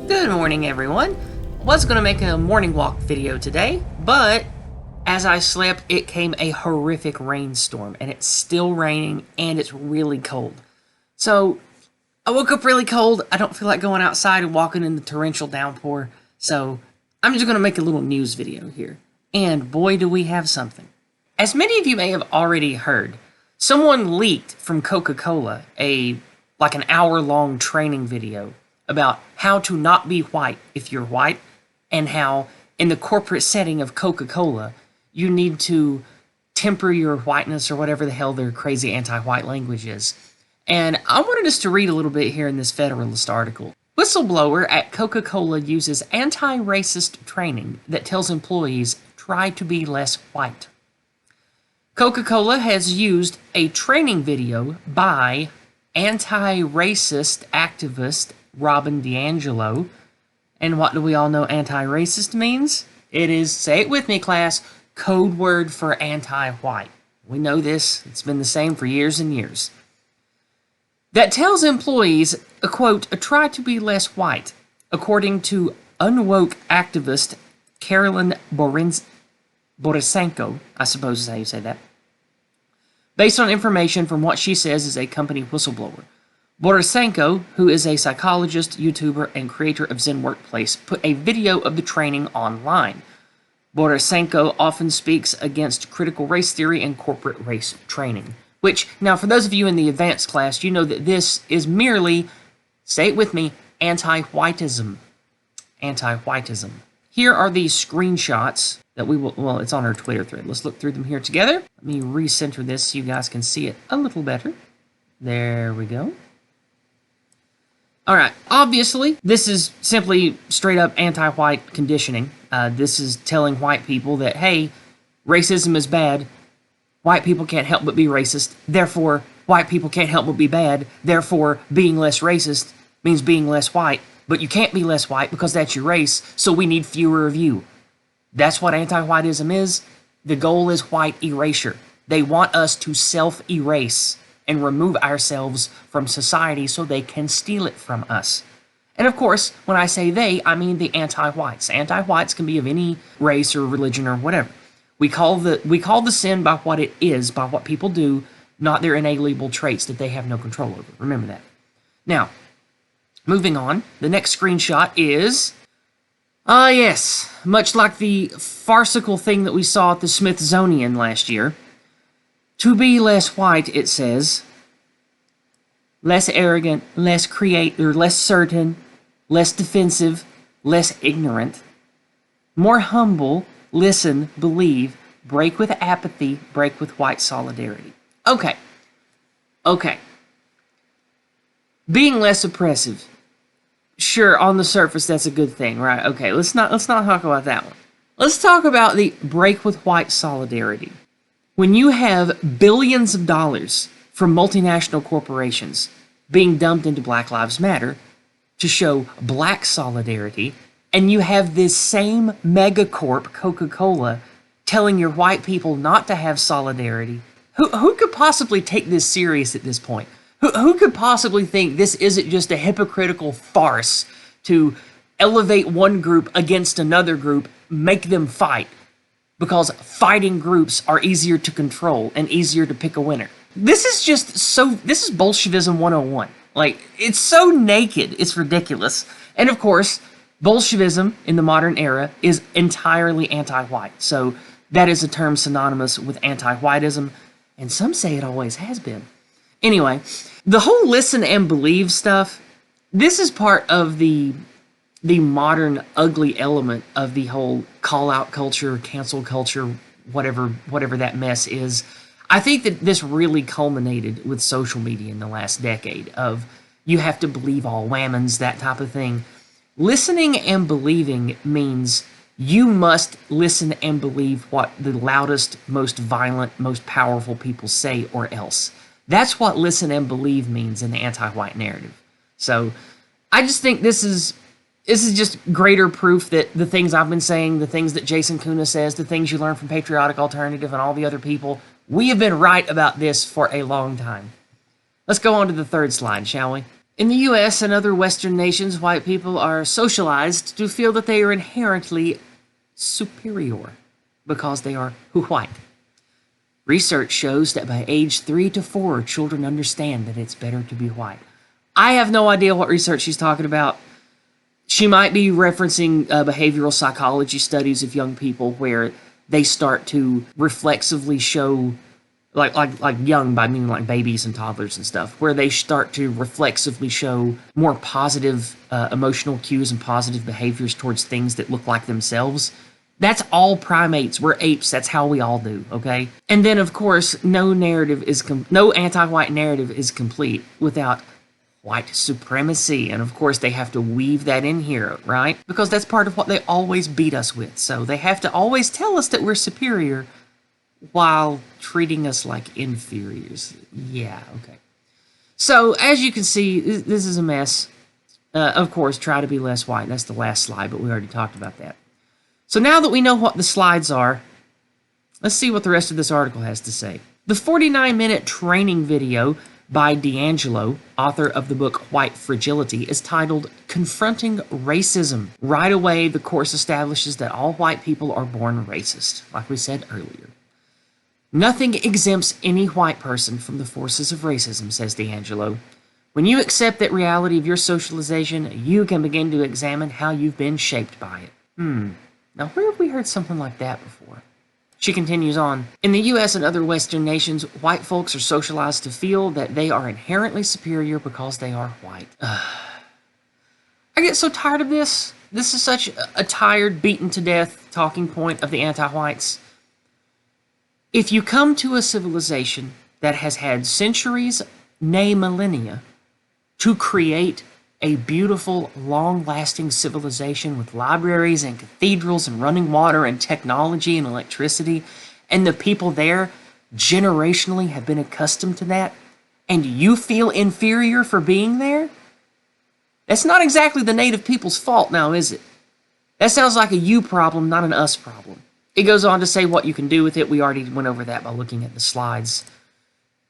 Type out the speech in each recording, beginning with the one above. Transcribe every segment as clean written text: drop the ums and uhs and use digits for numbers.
Good morning, everyone. Was going to make a morning walk video today, but as I slept, it came a horrific rainstorm, and it's still raining, and it's really cold. So, I woke up really cold. I don't feel like going outside and walking in the torrential downpour, so I'm just going to make a little news video here. And boy, do we have something. As many of you may have already heard, someone leaked from Coca-Cola an hour-long training video about how to not be white if you're white, and how in the corporate setting of Coca-Cola, you need to temper your whiteness or whatever the hell their crazy anti-white language is. And I wanted us to read a little bit here in this Federalist article. Whistleblower at Coca-Cola uses anti-racist training that tells employees try to be less white. Coca-Cola has used a training video by anti-racist activist Robin DiAngelo. And what do we all know anti-racist means? It is, say it with me, class, code word for anti-white. We know this. It's been the same for years and years. That tells employees, quote, try to be less white, according to unwoke activist Carolyn Borisenko, I suppose is how you say that, based on information from what she says is a company whistleblower. Borisenko, who is a psychologist, YouTuber, and creator of Zen Workplace, put a video of the training online. Borisenko often speaks against critical race theory and corporate race training. Which, now for those of you in the advanced class, you know that this is merely, say it with me, Antiwhitism. Antiwhitism. Here are these screenshots that we will, well, it's on our Twitter thread. Let's look through them here together. Let me recenter this so you guys can see it a little better. There we go. Alright, obviously, this is simply straight-up anti-white conditioning. This is telling white people that, hey, racism is bad, white people can't help but be racist, therefore, white people can't help but be bad, therefore, being less racist means being less white, but you can't be less white because that's your race, so we need fewer of you. That's what anti-whitism is. The goal is white erasure. They want us to self-erase and remove ourselves from society so they can steal it from us. And of course, when I say they, I mean the anti-whites. Anti-whites can be of any race or religion or whatever. We call the sin by what it is, by what people do, not their inalienable traits that they have no control over. Remember that. Now, moving on, the next screenshot is, yes, much like the farcical thing that we saw at the Smithsonian last year. To be less white, it says, less arrogant, less certain, less defensive, less ignorant, more humble, listen, believe, break with apathy, break with white solidarity. Okay. Being less oppressive. Sure, on the surface, that's a good thing, right? Okay, let's not talk about that one. Let's talk about the break with white solidarity. When you have billions of dollars from multinational corporations being dumped into Black Lives Matter to show black solidarity, and you have this same megacorp, Coca-Cola, telling your white people not to have solidarity, who could possibly take this serious at this point? Who could possibly think this isn't just a hypocritical farce to elevate one group against another group, make them fight? Because fighting groups are easier to control and easier to pick a winner. This is Bolshevism 101. Like, it's so naked, it's ridiculous. And of course, Bolshevism in the modern era is entirely anti-white. So that is a term synonymous with anti-whitism, and some say it always has been. Anyway, the whole listen and believe stuff, this is part of the modern ugly element of the whole call-out culture, cancel culture, whatever that mess is. I think that this really culminated with social media in the last decade of you have to believe all whammons, that type of thing. Listening and believing means you must listen and believe what the loudest, most violent, most powerful people say or else. That's what listen and believe means in the anti-white narrative. So I just think this is just greater proof that the things I've been saying, the things that Jason Kuna says, the things you learn from Patriotic Alternative and all the other people, we have been right about this for a long time. Let's go on to the third slide, shall we? In the US and other Western nations, white people are socialized to feel that they are inherently superior because they are white. Research shows that by age 3 to 4, children understand that it's better to be white. I have no idea what research she's talking about. She might be referencing behavioral psychology studies of young people where they start to reflexively show, like young by meaning like babies and toddlers and stuff, where they start to reflexively show more positive emotional cues and positive behaviors towards things that look like themselves. That's all primates. We're apes. That's how we all do, okay? And then, of course, no anti-white narrative is complete without white supremacy. And, of course, they have to weave that in here, right? Because that's part of what they always beat us with. So they have to always tell us that we're superior while treating us like inferiors. Yeah, okay. So, as you can see, this is a mess. Of course, try to be less white. That's the last slide, but we already talked about that. So now that we know what the slides are, let's see what the rest of this article has to say. The 49-minute training video by D'Angelo, author of the book White Fragility, is titled Confronting Racism. Right away, the course establishes that all white people are born racist, like we said earlier. Nothing exempts any white person from the forces of racism, says D'Angelo. When you accept that reality of your socialization, you can begin to examine how you've been shaped by it. Now, where have we heard something like that before? She continues on. In the U.S. and other Western nations, white folks are socialized to feel that they are inherently superior because they are white. I get so tired of this. This is such a tired, beaten-to-death talking point of the anti-whites. If you come to a civilization that has had centuries, nay millennia, to create a beautiful, long-lasting civilization with libraries and cathedrals and running water and technology and electricity, and the people there generationally have been accustomed to that, and you feel inferior for being there? That's not exactly the native people's fault now, is it? That sounds like a you problem, not an us problem. It goes on to say what you can do with it. We already went over that by looking at the slides.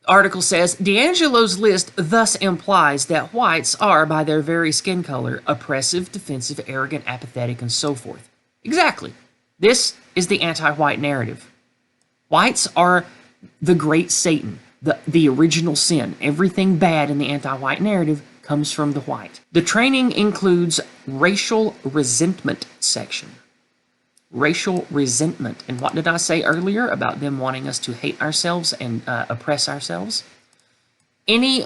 Article says, D'Angelo's list thus implies that whites are, by their very skin color, oppressive, defensive, arrogant, apathetic, and so forth. Exactly. This is the anti-white narrative. Whites are the great Satan, the original sin. Everything bad in the anti-white narrative comes from the white. The training includes racial resentment section. Racial resentment. And what did I say earlier about them wanting us to hate ourselves and oppress ourselves? Any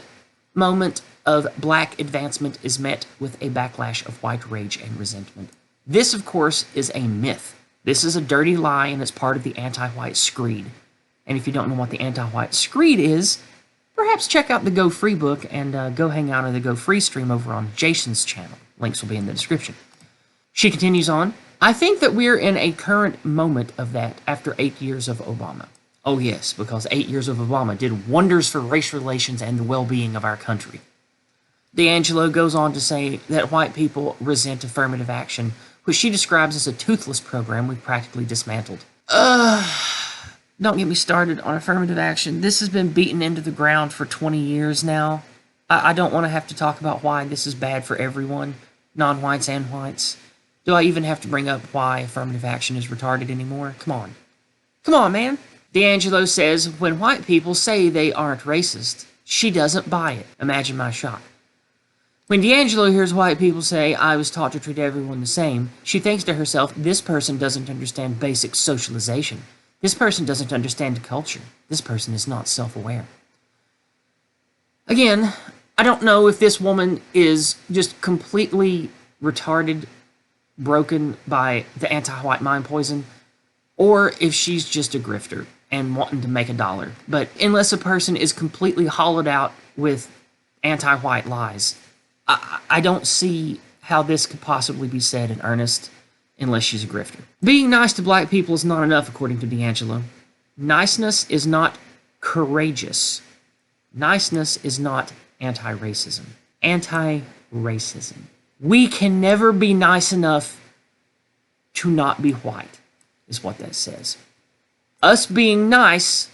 moment of black advancement is met with a backlash of white rage and resentment. This, of course, is a myth. This is a dirty lie, and it's part of the anti-white screed. And if you don't know what the anti-white screed is, perhaps check out the Go Free book and go hang out in the Go Free stream over on Jason's channel. Links will be in the description. She continues on. I think that we're in a current moment of that after 8 years of Obama. Oh yes, because 8 years of Obama did wonders for race relations and the well-being of our country. D'Angelo goes on to say that white people resent affirmative action, which she describes as a toothless program we've practically dismantled. Don't get me started on affirmative action. This has been beaten into the ground for 20 years now. I don't want to have to talk about why this is bad for everyone, non-whites and whites. Do I even have to bring up why affirmative action is retarded anymore? Come on. Come on, man. D'Angelo says, when white people say they aren't racist, she doesn't buy it. Imagine my shock. When D'Angelo hears white people say, I was taught to treat everyone the same, she thinks to herself, this person doesn't understand basic socialization. This person doesn't understand culture. This person is not self-aware. Again, I don't know if this woman is just completely retarded, broken by the anti-white mind poison, or if she's just a grifter and wanting to make a dollar. But unless a person is completely hollowed out with anti-white lies, I don't see how this could possibly be said in earnest unless she's a grifter. Being nice to black people is not enough, according to D'Angelo. Niceness is not courageous. Niceness is not anti-racism. Anti-racism. We can never be nice enough to not be white, is what that says. Us being nice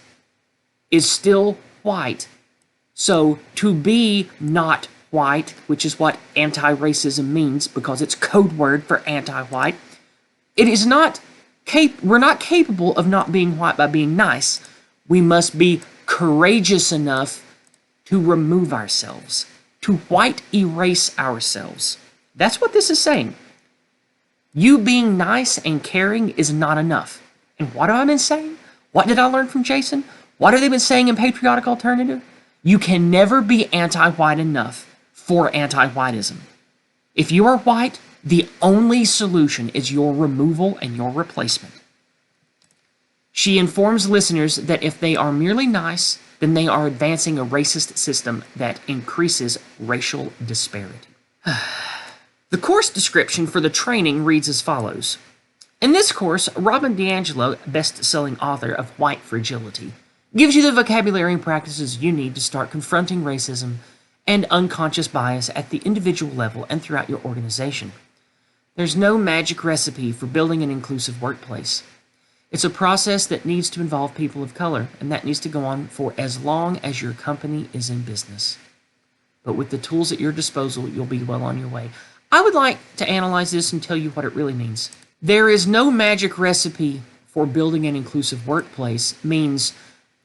is still white. So to be not white, which is what anti-racism means because it's code word for anti-white. We're not capable of not being white by being nice. We must be courageous enough to remove ourselves, to white erase ourselves. That's what this is saying. You being nice and caring is not enough. And what have I been saying? What did I learn from Jason? What have they been saying in Patriotic Alternative? You can never be anti-white enough for anti-whiteism. If you are white, the only solution is your removal and your replacement. She informs listeners that if they are merely nice, then they are advancing a racist system that increases racial disparity. The course description for the training reads as follows. In this course, Robin DiAngelo, best-selling author of White Fragility, gives you the vocabulary and practices you need to start confronting racism and unconscious bias at the individual level and throughout your organization. There's no magic recipe for building an inclusive workplace. It's a process that needs to involve people of color, and that needs to go on for as long as your company is in business. But with the tools at your disposal, you'll be well on your way. I would like to analyze this and tell you what it really means. There is no magic recipe for building an inclusive workplace means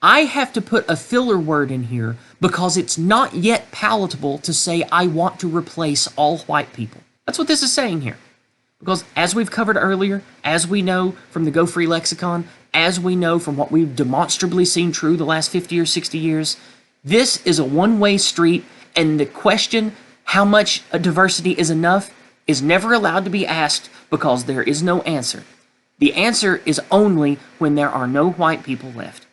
I have to put a filler word in here because it's not yet palatable to say I want to replace all white people. That's what this is saying here. Because as we've covered earlier, as we know from the Go Free lexicon, as we know from what we've demonstrably seen true the last 50 or 60 years, this is a one-way street, and the question, how much diversity is enough, is never allowed to be asked because there is no answer. The answer is only when there are no white people left.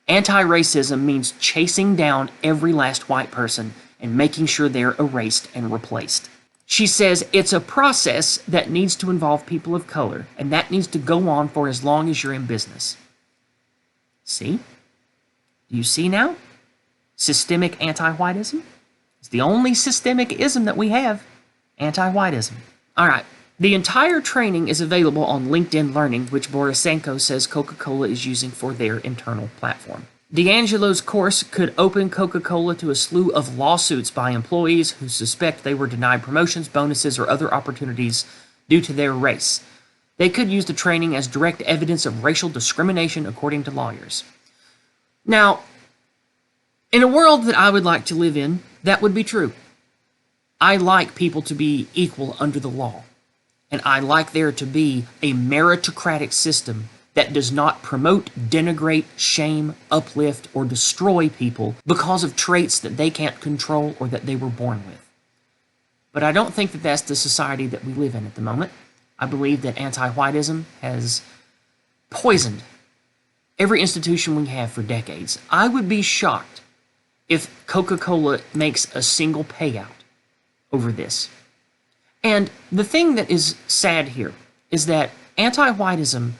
Anti-racism means chasing down every last white person and making sure they're erased and replaced. She says it's a process that needs to involve people of color, and that needs to go on for as long as you're in business. See? Do you see now? Systemic anti-whiteism? It's the only systemic ism that we have. Anti-whiteism. All right. The entire training is available on LinkedIn Learning, which Borisenko says Coca-Cola is using for their internal platform. DiAngelo's course could open Coca-Cola to a slew of lawsuits by employees who suspect they were denied promotions, bonuses, or other opportunities due to their race. They could use the training as direct evidence of racial discrimination, according to lawyers. Now, in a world that I would like to live in, that would be true. I like people to be equal under the law. And I like there to be a meritocratic system that does not promote, denigrate, shame, uplift, or destroy people because of traits that they can't control or that they were born with. But I don't think that that's the society that we live in at the moment. I believe that anti-whiteism has poisoned every institution we have for decades. I would be shocked if Coca-Cola makes a single payout over this. And the thing that is sad here is that anti-whiteism,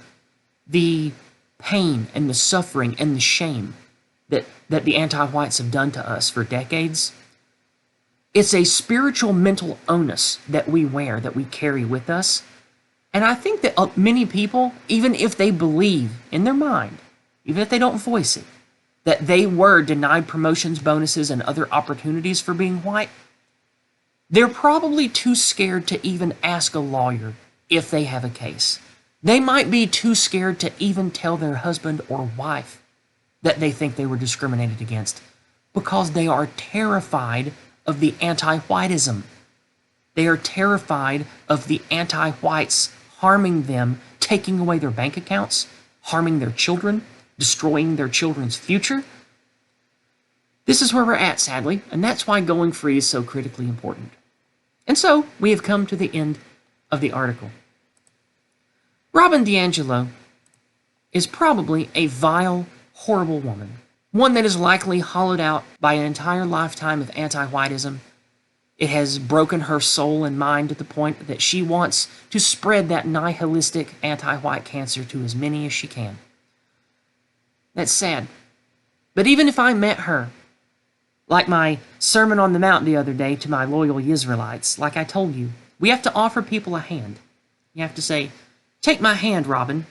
the pain and the suffering and the shame that the anti-whites have done to us for decades, it's a spiritual mental onus that we wear, that we carry with us. And I think that many people, even if they believe in their mind, even if they don't voice it, that they were denied promotions, bonuses, and other opportunities for being white, they're probably too scared to even ask a lawyer if they have a case. They might be too scared to even tell their husband or wife that they think they were discriminated against because they are terrified of the anti-whiteism. They are terrified of the anti-whites harming them, taking away their bank accounts, harming their children, destroying their children's future. This is where we're at, sadly, and that's why going free is so critically important. And so, we have come to the end of the article. Robin DiAngelo is probably a vile, horrible woman, one that is likely hollowed out by an entire lifetime of anti-whiteism. It has broken her soul and mind to the point that she wants to spread that nihilistic anti-white cancer to as many as she can. That's sad. But even if I met her, like my Sermon on the Mount the other day to my loyal Yizraelites, like I told you, we have to offer people a hand. You have to say, take my hand, Robin.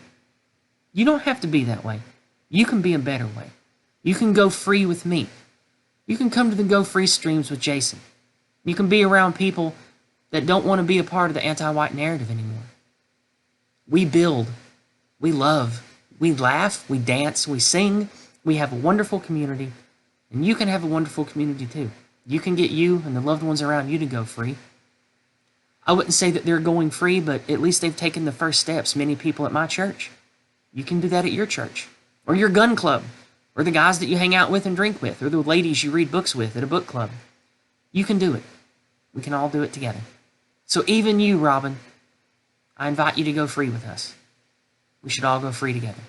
You don't have to be that way. You can be a better way. You can go free with me. You can come to the Go Free streams with Jason. You can be around people that don't want to be a part of the anti-white narrative anymore. We build, we love, we laugh, we dance, we sing, we have a wonderful community, and you can have a wonderful community too. You can get you and the loved ones around you to go free. I wouldn't say that they're going free, but at least they've taken the first steps. Many people at my church. You can do that at your church, or your gun club, or the guys that you hang out with and drink with, or the ladies you read books with at a book club. You can do it. We can all do it together. So even you, Robin, I invite you to go free with us. We should all go free together.